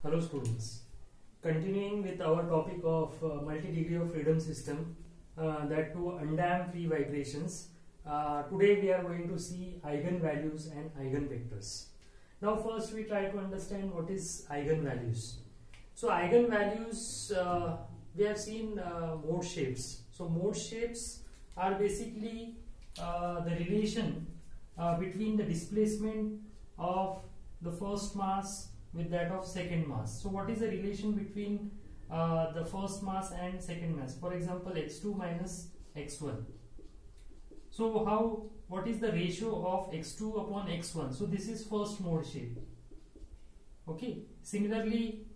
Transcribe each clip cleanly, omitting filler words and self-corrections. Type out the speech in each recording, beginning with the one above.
Hello students, continuing with our topic of multi-degree of freedom system, that too undamped free vibrations. Today we are going to see eigenvalues and eigenvectors. Now first we try to understand what is eigenvalues. So eigenvalues, we have seen mode shapes. So mode shapes are basically the relation between the displacement of the first mass with that of second mass. So what is the relation between the first mass and second mass? For example, x2 minus x1. So what is the ratio of x2 upon x1? So this is first mode shape. Okay. Similarly,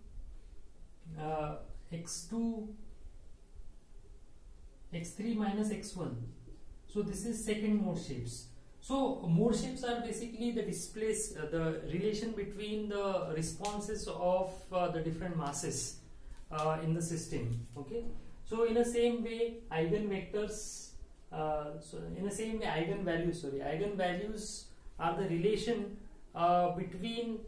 x3 minus x1. So this is second mode shapes. So mode shapes are basically the the relation between the responses of the different masses in the system. Okay. So in the same way, eigenvalues are the relation between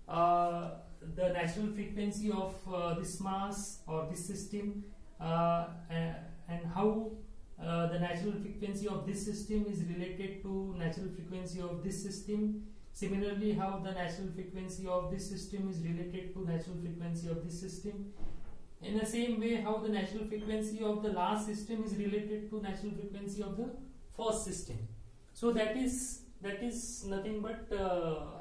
the natural frequency of this mass or this system and how the natural frequency of this system is related to natural frequency of this system. Similarly, how the natural frequency of this system is related to natural frequency of this system. In the same way, how the natural frequency of the last system is related to natural frequency of the first system. So that is nothing but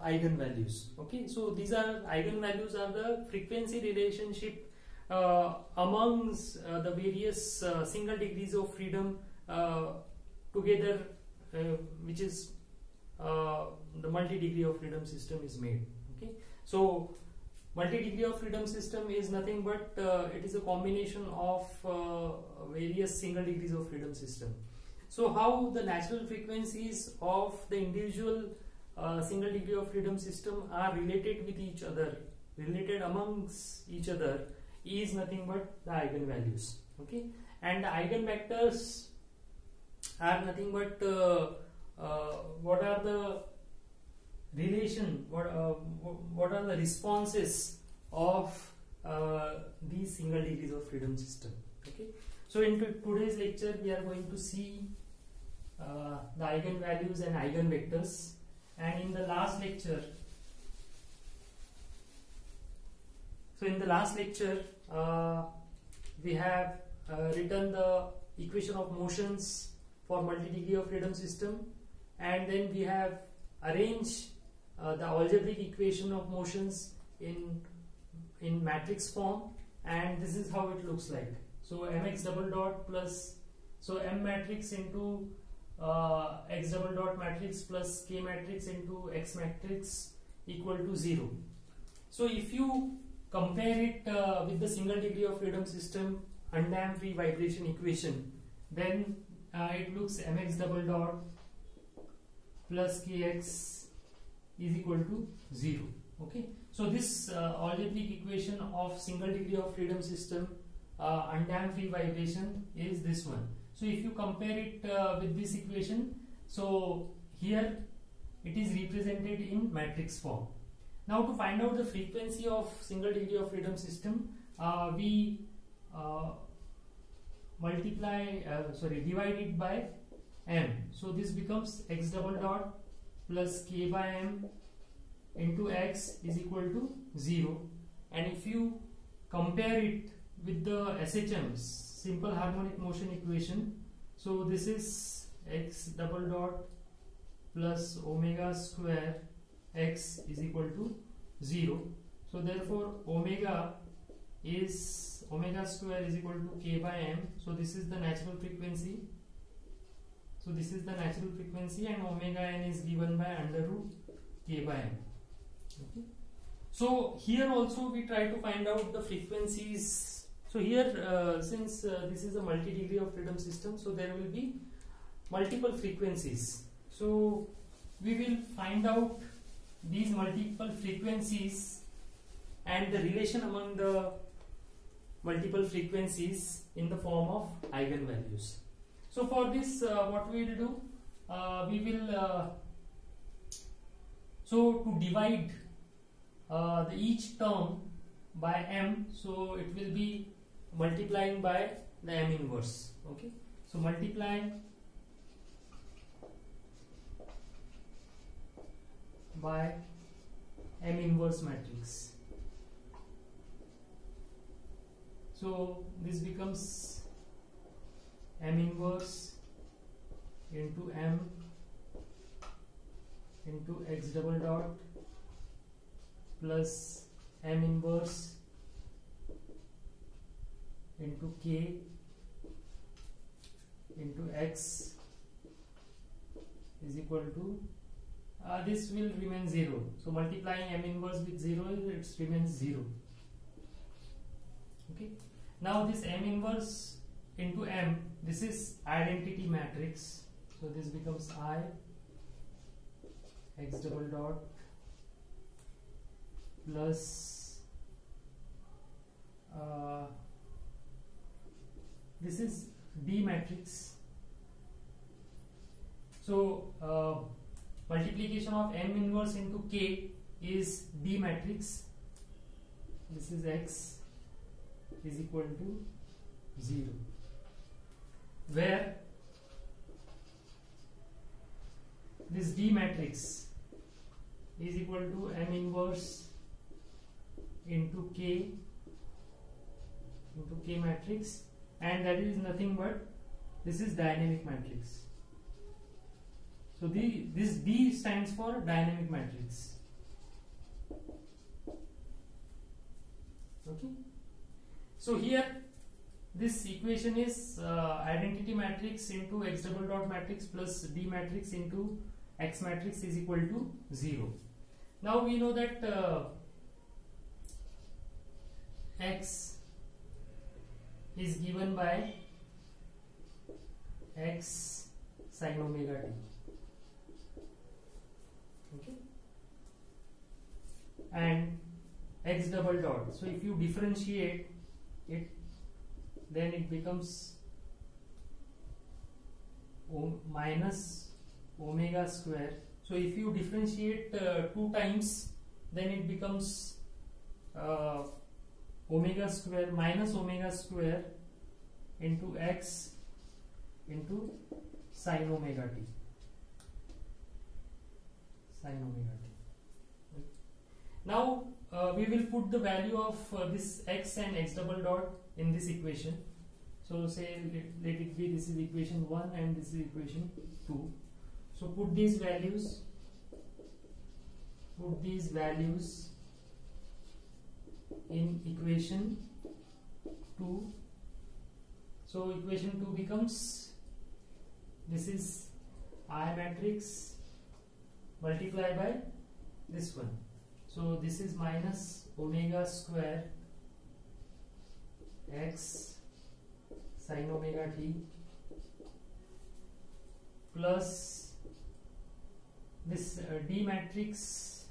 eigenvalues. Okay, so these are eigenvalues are the frequency relationship amongst the various single degrees of freedom together, which is the multi-degree of freedom system is made. Okay, so multi-degree of freedom system is nothing but it is a combination of various single degrees of freedom system. So how the natural frequencies of the individual single degree of freedom system are related with each other, related amongst each other, is nothing but the eigenvalues. Okay, and the eigenvectors are nothing but what are the relation, what are the responses of these single degrees of freedom system. Okay, so in today's lecture we are going to see the eigenvalues and eigenvectors, and in the last lecture we have written the equation of motions for multi-degree of freedom system, and then we have arranged the algebraic equation of motions in matrix form, and this is how it looks like. So mx double dot plus, so m matrix into x double dot matrix plus k matrix into x matrix equal to 0. So if you compare it with the single degree of freedom system undamped free vibration equation, then it looks mx double dot plus kx is equal to 0. Okay, so this algebraic equation of single degree of freedom system undamped free vibration is this one. So if you compare it with this equation, so here it is represented in matrix form. Now to find out the frequency of single degree of freedom system, we divide it by m. So this becomes x double dot plus k by m into x is equal to 0. And if you compare it with the SHM, simple harmonic motion equation, so this is x double dot plus omega square x is equal to 0. So therefore omega square is equal to k by m. So this is the natural frequency. So this is the natural frequency, and omega n is given by under root k by m. Okay. So here also we try to find out the frequencies. So here since this is a multi-degree of freedom system, so there will be multiple frequencies. So we will find out these multiple frequencies and the relation among the multiple frequencies in the form of eigenvalues. So for this what we will do, we will so to divide each term by m, so it will be multiplying by the m inverse. Okay, so multiply by m inverse matrix. So this becomes m inverse into m into x double dot plus m inverse into k into x is equal to this will remain 0. So multiplying m inverse with 0, it remains 0. Okay. Now this m inverse into m, this is identity matrix. So this becomes I x double dot plus this is D matrix. So multiplication of m inverse into k is D matrix. This is x is equal to 0, where this D matrix is equal to m inverse into k matrix, and that is nothing but this is dynamic matrix. So this D stands for dynamic matrix. Okay. So here this equation is identity matrix into x double dot matrix plus D matrix into x matrix is equal to 0. Now we know that x is given by x sin omega t. Okay, and x double dot, so if you differentiate it, then it becomes minus omega square. So if you differentiate 2 times, then it becomes omega square minus omega square into x into sin omega t. Sin omega t. Now we will put the value of this x and x double dot in this equation. So say let it be, this is equation 1 and this is equation 2. So put these values in equation 2. So equation 2 becomes, this is I matrix multiplied by this one. So this is minus omega square x sin omega t plus this D matrix,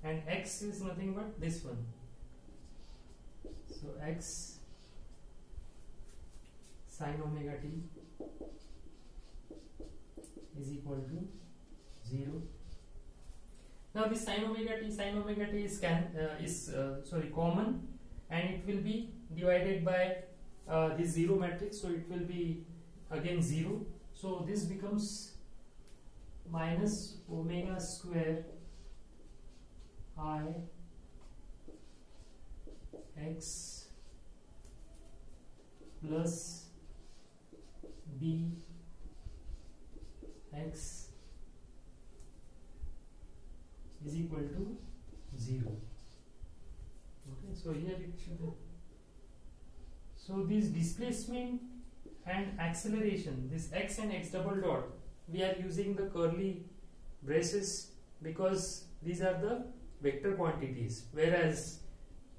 and x is nothing but this one. So x sin omega t is equal to 0. Now this sin omega t is common, and it will be divided by this 0 matrix, so it will be again 0. So this becomes minus omega square I x plus b x is equal to 0. Okay, so here it should be. So this displacement and acceleration, this x and x double dot, we are using the curly braces because these are the vector quantities, whereas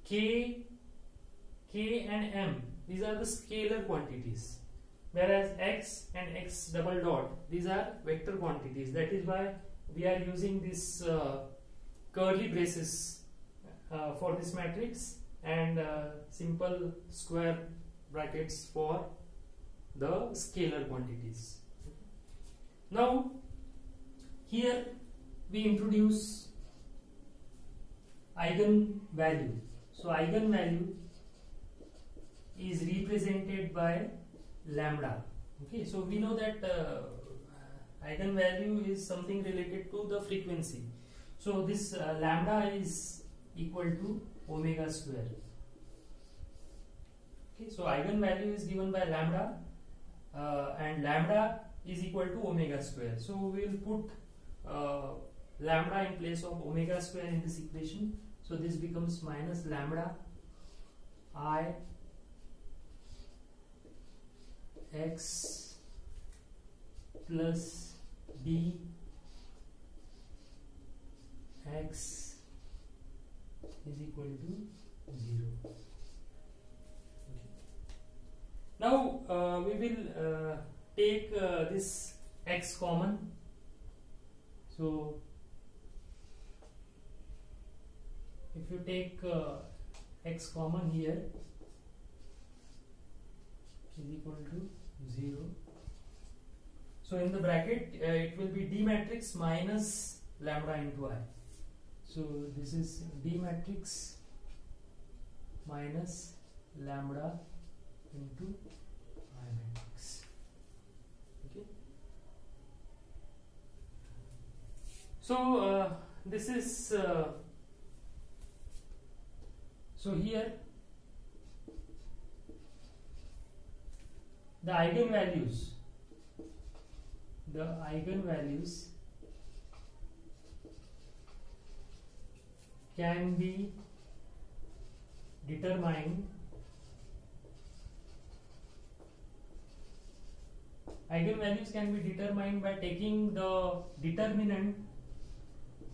k and m, these are the scalar quantities, whereas x and x double dot, these are vector quantities. That is why we are using this curly braces for this matrix and simple square brackets for the scalar quantities. Now here we introduce eigenvalue. So eigenvalue is represented by lambda. Okay, so we know that eigenvalue is something related to the frequency. So this lambda is equal to omega square. Okay, so eigenvalue is given by lambda and lambda is equal to omega square. So we will put lambda in place of omega square in this equation. So this becomes minus lambda I x plus b x is equal to 0. Okay. Now we will take this x common. So if you take x common here is equal to 0. So in the bracket it will be D matrix minus lambda into I. So this is D matrix minus lambda into I matrix. Okay. So this is so here the eigenvalues can be determined. Eigenvalues can be determined by taking the determinant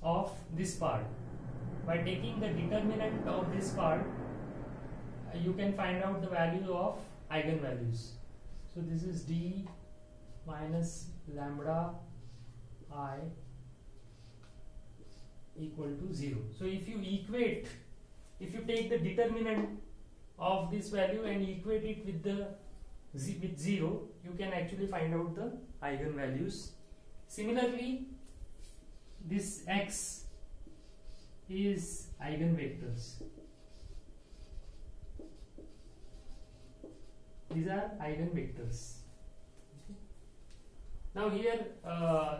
of this part. By taking the determinant of this part, you can find out the value of eigenvalues. So this is D minus lambda I equal to 0. So if you take the determinant of this value and equate it with 0, you can actually find out the eigenvalues. Similarly, this x is eigenvectors. These are eigenvectors. Okay. Now here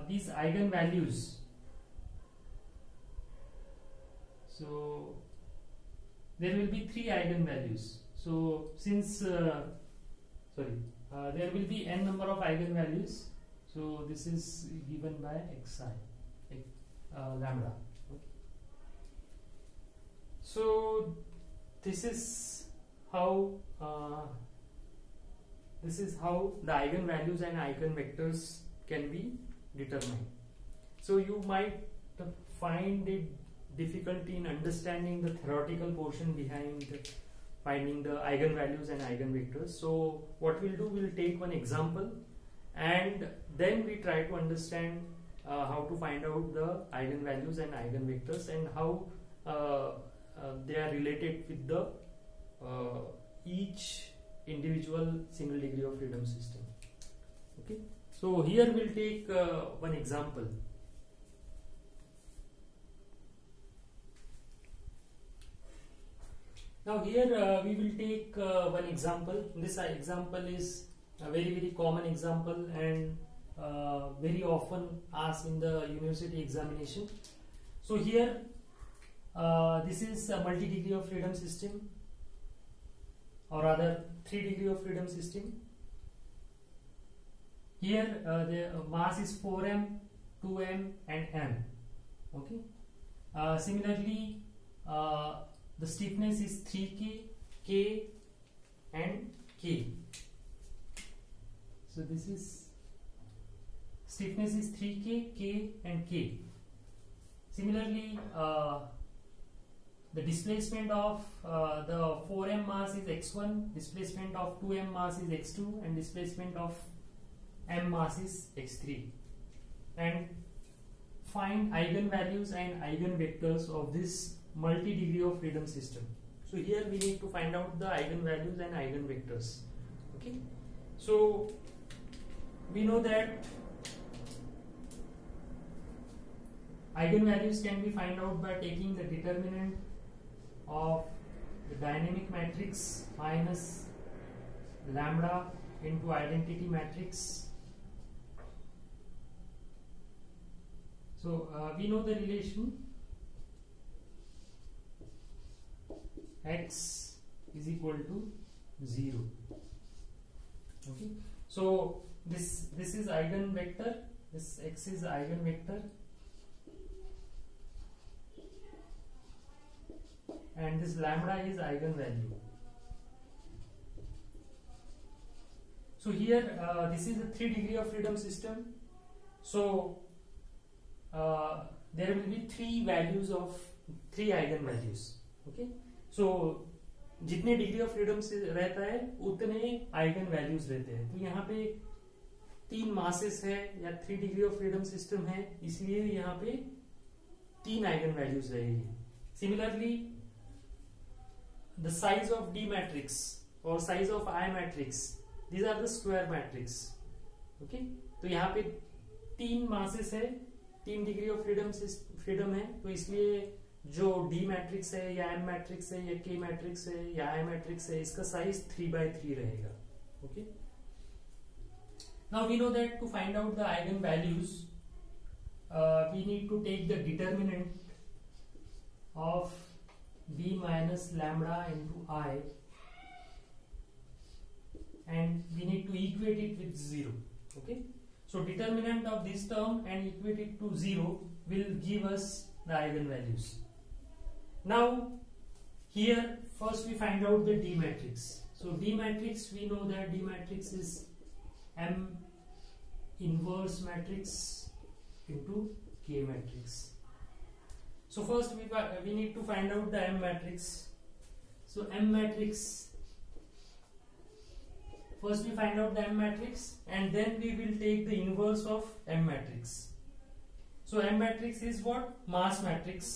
these eigenvalues. So there will be 3 eigenvalues. So since there will be n number of eigenvalues. So this is given by xi, lambda. Okay. So this is how the eigenvalues and eigenvectors can be determined. So you might find it difficulty in understanding the theoretical portion behind finding the eigenvalues and eigenvectors. So what we'll do, we'll take one example and then we try to understand how to find out the eigenvalues and eigenvectors and how they are related with the each individual single degree of freedom system. Okay, so here we'll take one example. Now here we will take one example. This example is a very common example and very often asked in the university examination. So here this is a multi-degree of freedom system, or rather 3-degree of freedom system. Here the mass is 4m, 2m and m. Okay. Similarly the stiffness is 3k, k and k. So this is stiffness is 3k, k and k. Similarly the displacement of the 4m mass is x1, displacement of 2m mass is x2 and displacement of m mass is x3. And find eigenvalues and eigenvectors of this multi-degree of freedom system. So here we need to find out the eigenvalues and eigenvectors. Okay. So we know that eigenvalues can be found out by taking the determinant of the dynamic matrix minus lambda into identity matrix. So we know the relation x is equal to 0. Okay, so this is eigenvector, this x is eigenvector, and this lambda is eigenvalue. So here this is a 3 degree of freedom system. So there will be 3 values of 3 eigenvalues. Okay, so जितने degree of freedom से रहता है उतने eigen values रहते हैं. तो यहाँ पे 3 मासेस है या 3 डिग्री ऑफ फ्रीडम सिस्टम है, इसलिए यहाँ पे 3 आइगन वैल्यूज रहेगी. Similarly the size of D matrix और size of I matrix, these are the square matrix. Okay, तो यहाँ पे 3 मासेस है, 3 डिग्री ऑफ फ्रीडम है, तो इसलिए जो डी मैट्रिक्स है या एम मैट्रिक्स है या के मैट्रिक्स है या आई मैट्रिक्स है, इसका साइज 3/3 रहेगा. Okay, now we know that to find out the eigen values we need to take the determinant of b minus lambda into I, and we need to equate it with 0. Okay, so determinant of this term and equate it to 0 will give us the eigenvalues. Now here first we find out the D matrix. So D matrix, we know that D matrix is M inverse matrix into K matrix. So first we need to find out the M matrix. So M matrix, first we find out the M matrix and then we will take the inverse of M matrix. So M matrix is what? Mass matrix,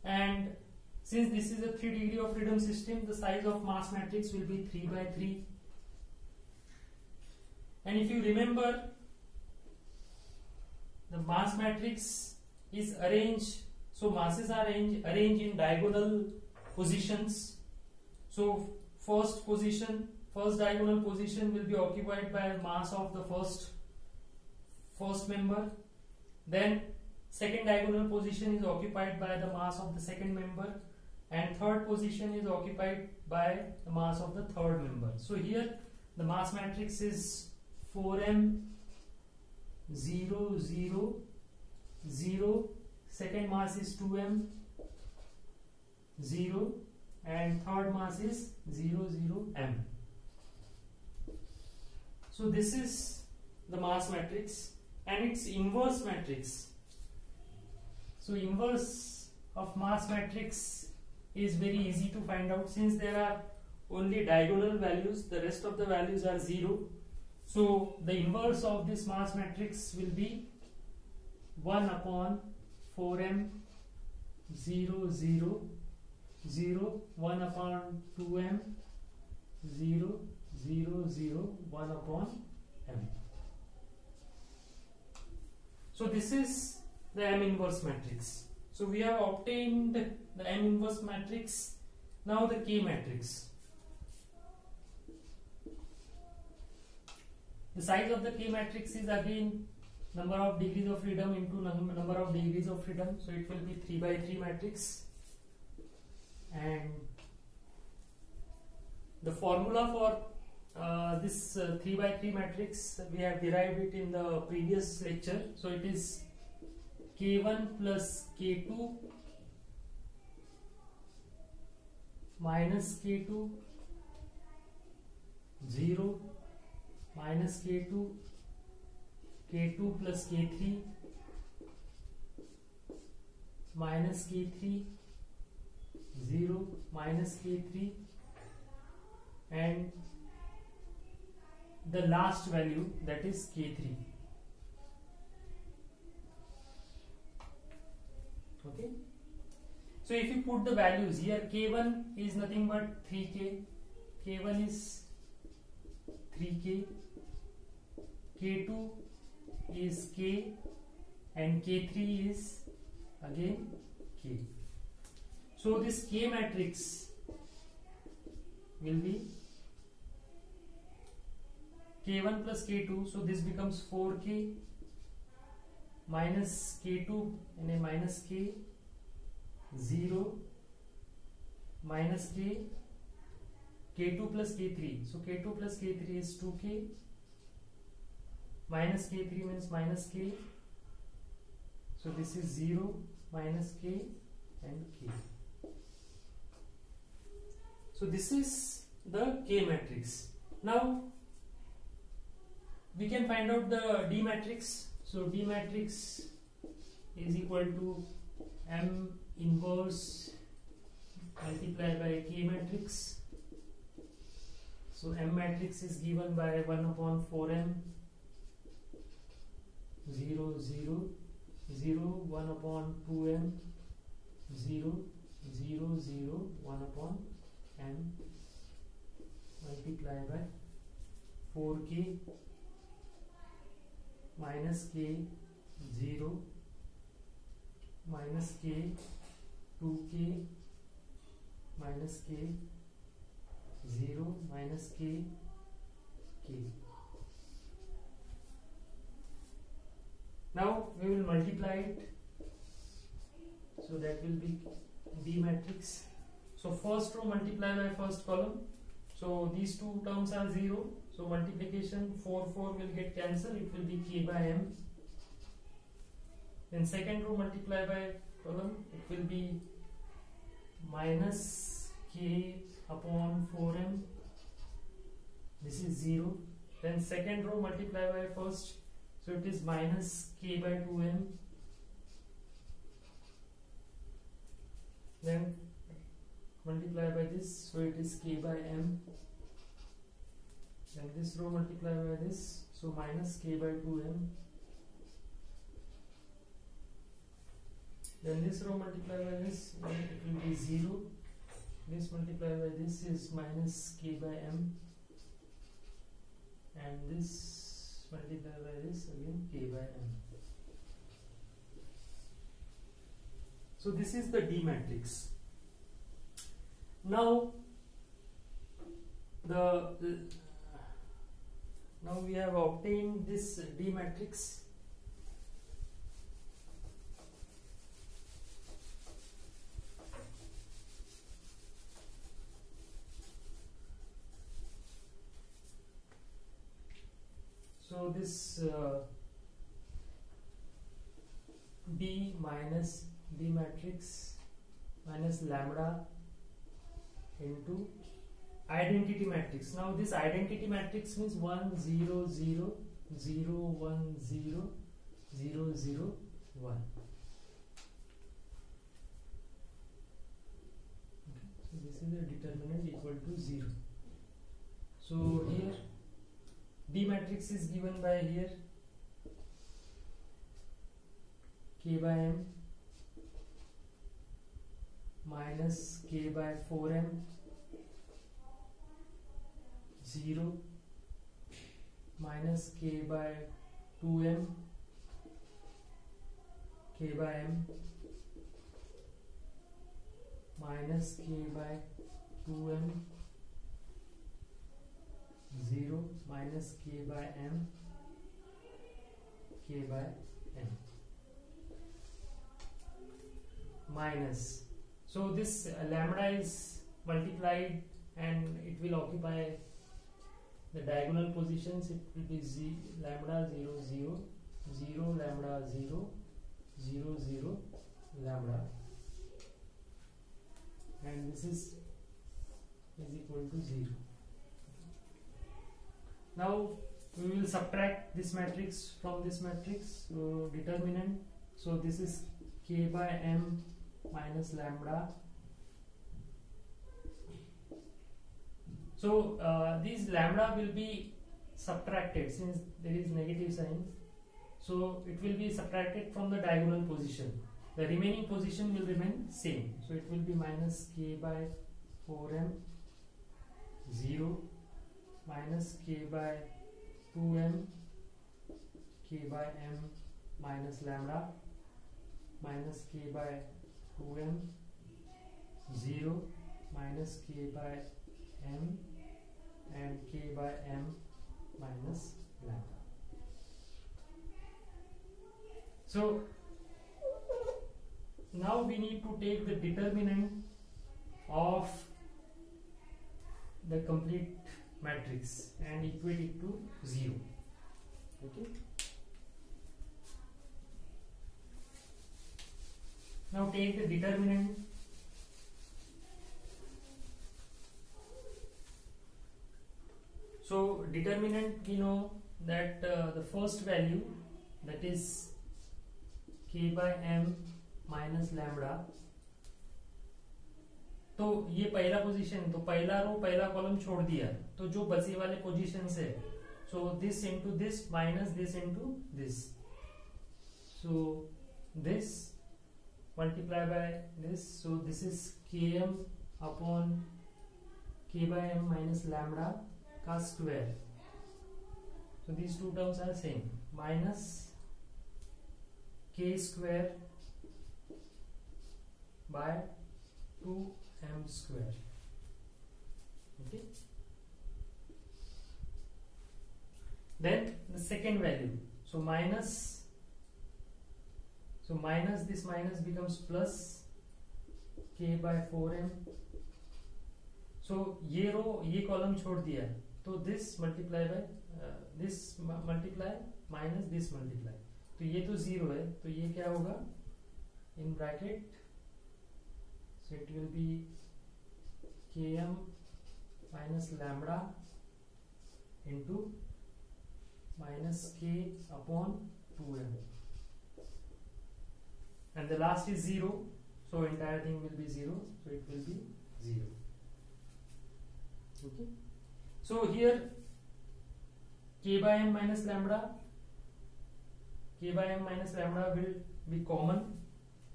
and since this is a 3 degree of freedom system, the size of mass matrix will be 3/3. And if you remember, the mass matrix is arranged, so masses are arranged in diagonal positions. So first diagonal position will be occupied by mass of the first member. Then second diagonal position is occupied by the mass of the second member, and third position is occupied by the mass of the third member. So here the mass matrix is 4m 0 0 0, second mass is 2m 0, and third mass is 0 0 m. So this is the mass matrix and its inverse matrix. So inverse of mass matrix is very easy to find out, since there are only diagonal values, the rest of the values are 0. So the inverse of this mass matrix will be 1 upon 4m 0 0 0, 1 upon 2m 0 0 0, 1 upon m. So this is the M inverse matrix. So we have obtained the M inverse matrix. Now the K matrix. The size of the K matrix is again number of degrees of freedom into number of degrees of freedom. So it will be 3/3 matrix. And the formula for this 3/3 matrix, we have derived it in the previous lecture. So it is K1 plus K2 minus K2 0 minus K2 K2 plus K3 minus K3 0 minus K3, and the last value, that is K3. Okay, so if you put the values here, K1 is nothing but 3K, K1 is 3K, K2 is K, and K3 is again K. So this K matrix will be K1 plus K2. So this becomes 4K minus K2 and a minus K, 0 minus K, K2 plus K3. So K2 plus K3 is 2K, minus K3 means minus K. So this is 0 minus K and K. So this is the K matrix. Now we can find out the D matrix. So D matrix is equal to M inverse multiplied by K matrix. So M matrix is given by 1 upon 4M, 0 0 0, 1 upon 2M, 0 0 0, 1 upon M multiplied by 4K minus K, 0 minus K, 2K minus K, 0 minus K, K. Now we will multiply it, so that will be D matrix. So first row multiply by first column. So these two terms are 0. So multiplication 4 will get cancelled. It will be K by M. Then second row multiply by column. It will be minus K upon 4M. This is 0. Then second row multiply by first. So it is minus K by 2M. Then multiply by this, so it is K by M. Then this row multiply by this, so minus K by 2M. Then this row multiply by this, it will be 0. This multiply by this is minus K by M. And this multiply by this, again K by M. So this is the D matrix. Now now we have obtained this D matrix. So this D minus D matrix minus lambda into identity matrix. Now this identity matrix means 1 0 0 0 1 0 0 0 1. Okay. So this is the determinant equal to 0. So here D matrix is given by here K by M minus K by 4M, 0 minus K by 2M, K by M minus K by 2M, 0 minus K by M, K by M minus. So this lambda is multiplied and it will occupy the diagonal positions. It will be lambda 0 0 0 lambda 0 0 0 lambda, and this is equal to 0. Now we will subtract this matrix from this matrix. So determinant, so this is K by M minus lambda. So these lambda will be subtracted since there is negative sign. So it will be subtracted from the diagonal position. The remaining position will remain same. So it will be minus K by 4M, 0 minus K by 2M, K by M minus lambda minus K by 2M, 0 minus k by m and k by m minus lambda. So now we need to take the determinant of the complete matrix and equate it to 0. Okay. Now take the determinant. So determinant, we know that the first value, that is k by m minus lambda. तो ये पहला position, तो पहला रो पहला column छोड़ दिया, तो जो बचे वाले पोजीशंस है, so this into this minus this into this, so this multiply by this, so this is km upon k by m minus lambda का square. So these two terms are same, minus k square by 2m square. Okay. Then the second value, so minus this minus becomes plus k by 4m. So ये रो ये column छोड़ दिया, तो this multiply by this multiply minus this multiply, तो ये तो 0 है, तो ये क्या होगा in bracket, so it will be km minus lambda into minus k upon 2m, and the last is 0, so entire thing will be 0, so it will be 0. Okay. So here k by m minus lambda will be common,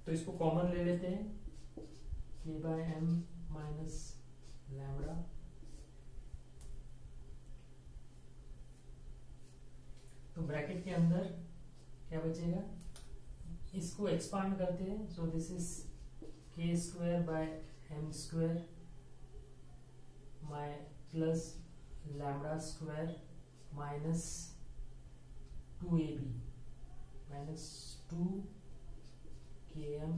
तो इसको common ले लेते हैं, k by m minus lambda, तो bracket के अंदर क्या बचेगा, इसको एक्सपांड करते हैं, so this is k square by m square my plus lambda square minus 2ab minus 2 km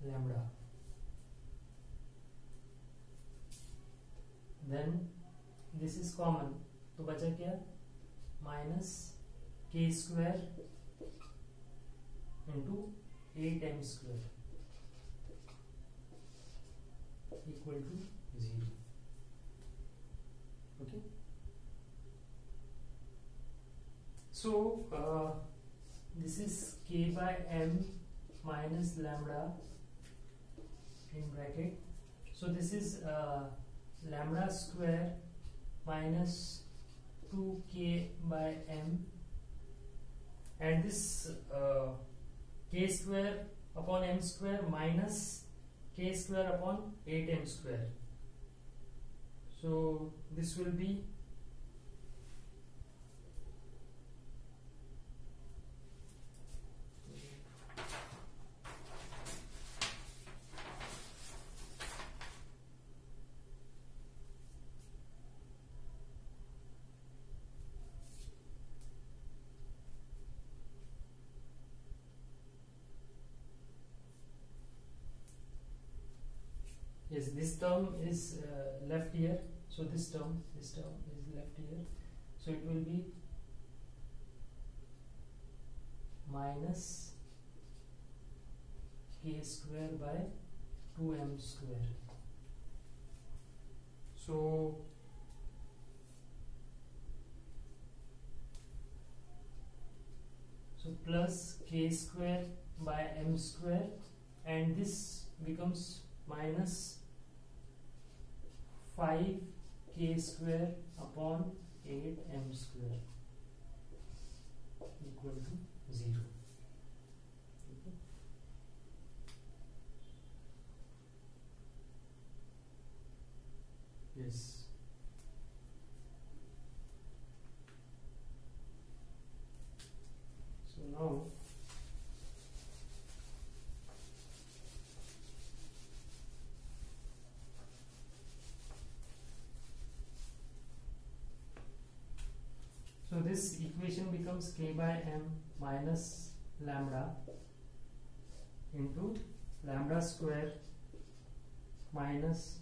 lambda. Then this is common, तो बचा क्या, minus k square into 8m square equal to 0. Okay. So this is k by m minus lambda in bracket, so this is lambda square minus 2k by m, and this k square upon m square minus k square upon 8m square, so this will be yes, this term is left here, so this term is left here, so it will be minus k square by 2m square, so plus k square by m square, and this becomes minus 5k square upon 8m square equal to 0. Okay. Yes. So now becomes k by m minus lambda into lambda square minus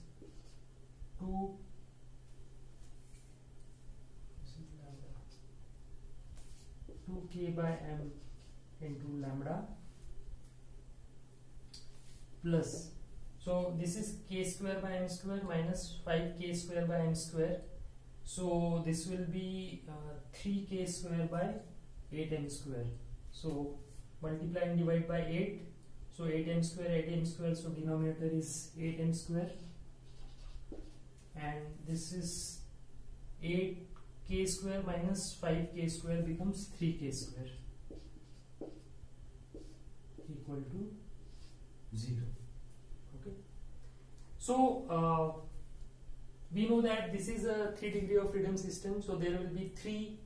2k by m into lambda plus, so this is k square by m square minus 5k square by m square, so this will be 3k square by 8m square. So multiply and divide by 8, so 8m square, so denominator is 8m square, and this is 8k square minus 5k square becomes 3k square equal to 0. Okay, so we know that this is a 3 degree of freedom system, so there will be 3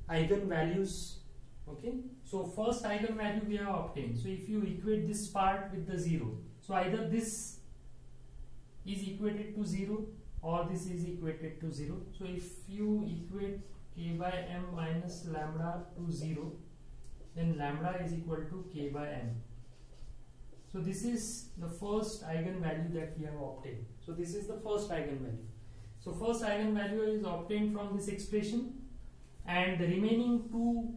eigenvalues. Okay, so first eigenvalue we have obtained. So if you equate this part with the 0, so either this is equated to 0 or this is equated to 0. So if you equate k by m minus lambda to 0, then lambda is equal to k by m. So this is the first eigenvalue that we have obtained. So this is the first eigenvalue. So first eigenvalue is obtained from this expression, and the remaining two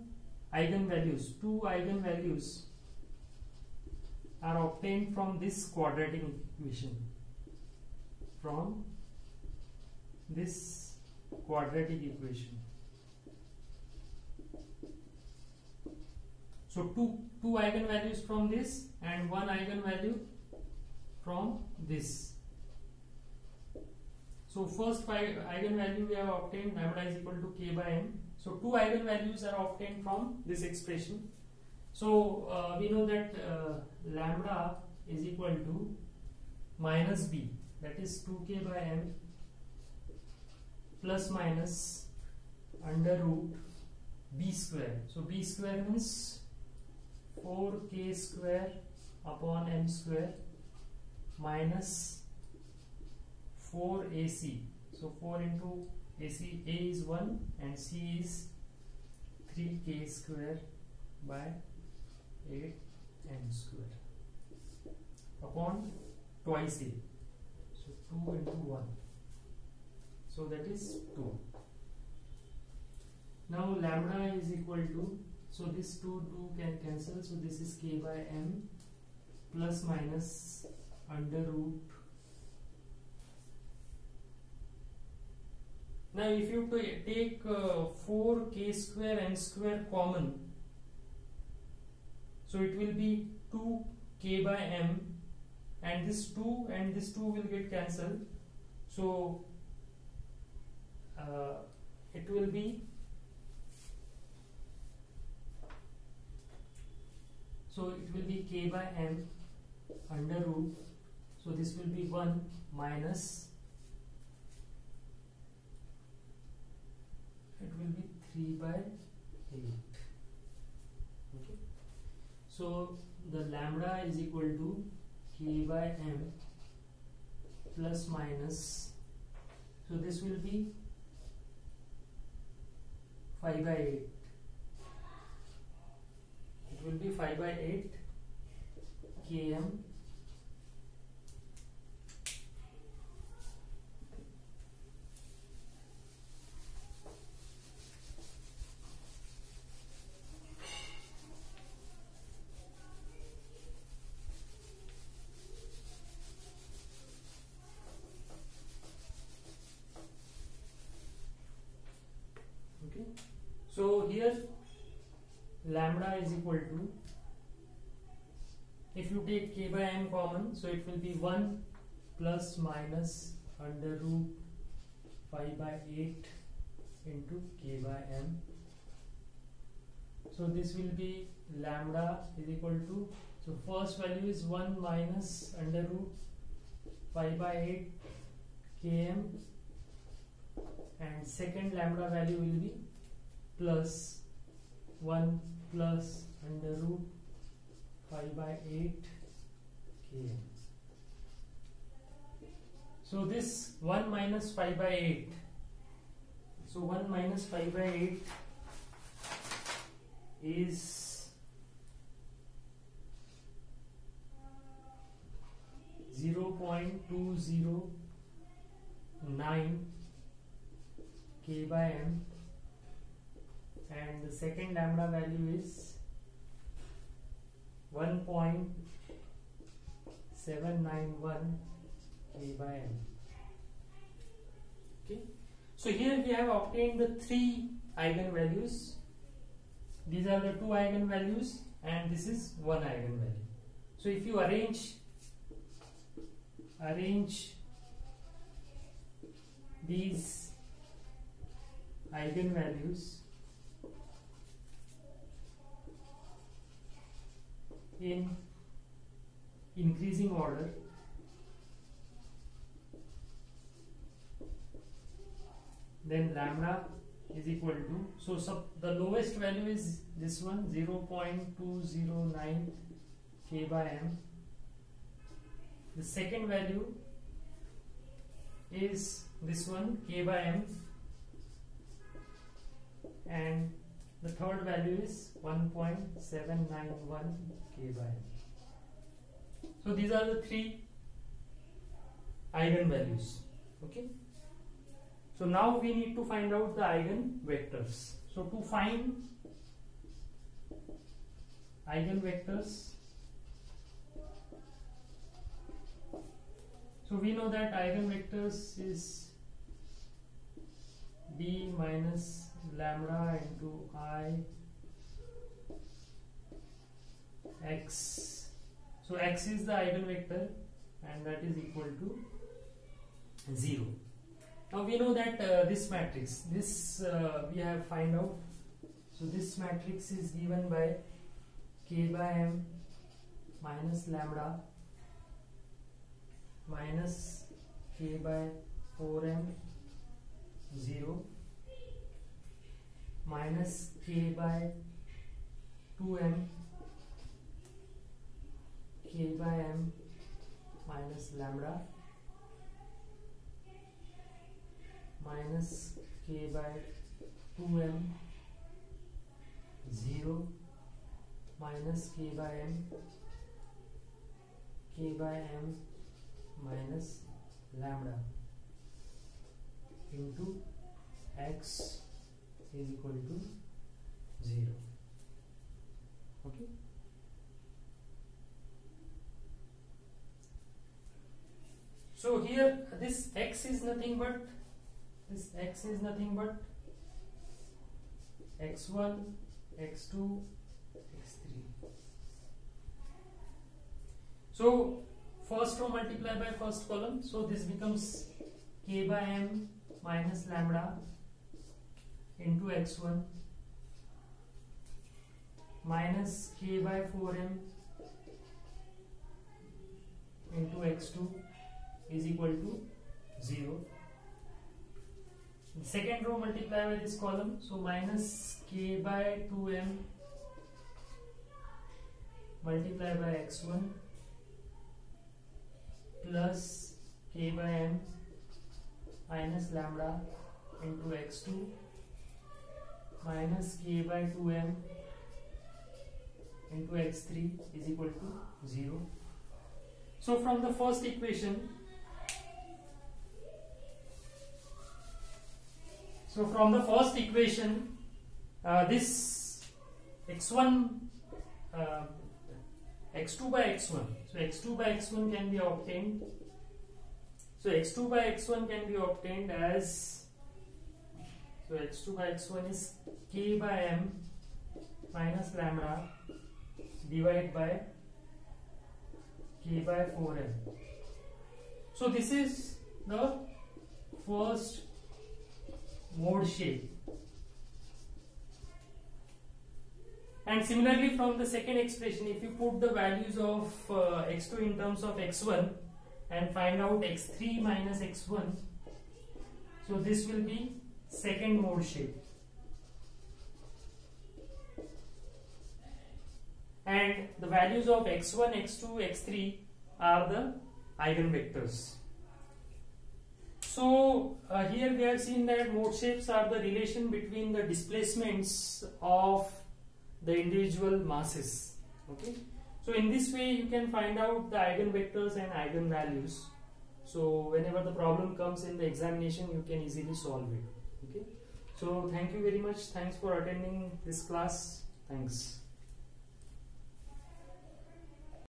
eigenvalues are obtained from this quadratic equation. From this quadratic equation. So two eigenvalues from this and one eigenvalue from this. So first eigenvalue we have obtained, lambda is equal to k by m. So two eigenvalues are obtained from this expression. So we know that lambda is equal to minus b, that is 2k by m plus minus under root b square. So b square means 4k square upon m square minus 4ac. So 4 into ac, a is 1 and c is 3k square by 8m square upon twice a. So 2 into 1. So that is 2. Now lambda is equal to, so this 2 can cancel, so this is k by m plus minus under root. Now if you take 4k square m square common, so it will be 2k by m, and this 2 and this 2 will get cancelled, so it will be, k by m under root, so this will be 1 minus, it will be 3 by 8. Okay, so the lambda is equal to k by m plus minus, so this will be 5 by 8. It will be 5 by 8 km Okay, so here lambda is equal to, if you take k by m common, so it will be 1 plus minus under root 5 by 8 into k by m. So this will be lambda is equal to, so first value is 1 minus under root 5 by 8 km, and second lambda value will be plus 1 plus under root 5 by 8 km. So this 1 minus 5 by 8, so 1 minus 5 by 8 is 0.209 k by m, and the second lambda value is 1.791 k by m. Okay, so here we have obtained the three eigenvalues. These are the two eigenvalues and this is one eigenvalue. So if you arrange these eigenvalues in increasing order, then lambda is equal to, so the lowest value is this one, 0.209 k by m. The second value is this one, k by m, and the third value is 1.791 k by m. So these are the three eigenvalues. Okay. So now we need to find out the eigenvectors. So to find eigenvectors, so we know that eigenvectors is b minus lambda into I x. So x is the eigenvector and that is equal to 0. Now we know that this matrix, we have find out. So this matrix is given by k by m minus lambda minus k by 4m 0 minus k by 2m k by m minus lambda minus k by 2m 0 minus k by m minus lambda into x is equal to 0. Okay. So here this x is nothing but x1, x2, x3. So first row multiply by first column, so this becomes k by m minus lambda into x1 minus k by 4m into x2 is equal to 0. The second row multiply by this column, so minus k by 2m multiply by x1 plus k by m minus lambda into x2 minus k by 2m into x3 is equal to 0. So from the first equation, this x1 x2 by x1, so x2 by x1 can be obtained. So x2 by x1 can be obtained as, so x2 by x1 is k by m minus lambda divided by k by 4m. So this is the first mode shape. And similarly from the second expression, if you put the values of x2 in terms of x1 and find out x3 minus x1, so this will be second mode shape. And the values of x1, x2, x3 are the eigenvectors. So here we have seen that mode shapes are the relation between the displacements of the individual masses. Okay, so in this way you can find out the eigenvectors and eigenvalues. So whenever the problem comes in the examination, you can easily solve it. Okay, so thank you very much. Thanks for attending this class. Thanks.